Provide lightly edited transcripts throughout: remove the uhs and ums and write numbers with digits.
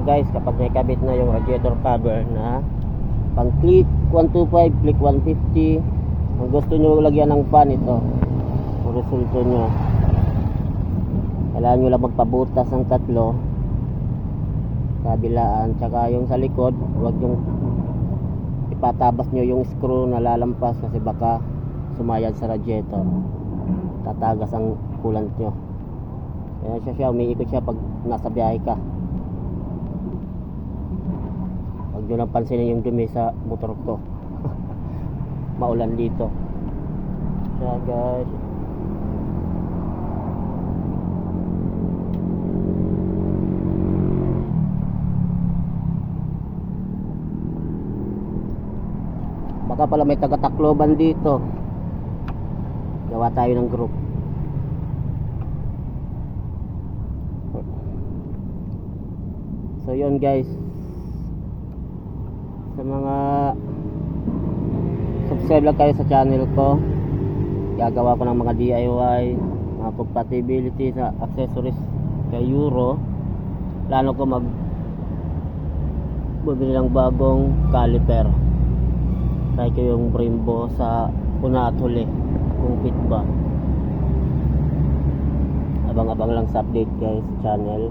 guys kapag may kabit na yung radiator cover na pang click 125, click 150. Kung gusto nyo lagyan ng fan, ito ang resulto nyo. Kailangan nyo lang magpabutas ng tatlo kabilaan, tsaka yung sa likod huwag yung ipatabas nyo yung screw na lalampas kasi baka sumayad sa radiator, tatagas ang coolant nyo. Kaya siya umiikot siya pag nasa biyahe ka. Huwag nyo lang pansinin yung dumi sa motor ko. Maulan dito siya guys. Baka pala may taga-Tacloban dito, gawa tayo ng group. So yun guys, sa mga subscribe lang kayo sa channel ko, gagawa ko ng mga DIY, mga compatibility sa accessories kay Euro. Plano ko bumili ng bagong caliper. Try ko yung Brembo sa una at huli kung fit ba. Abang-abang lang sa update guys sa channel.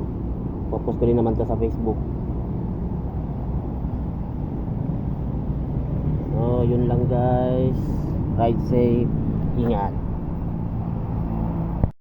Focus ko rin naman to sa Facebook. So yun lang guys, ride safe, ingat.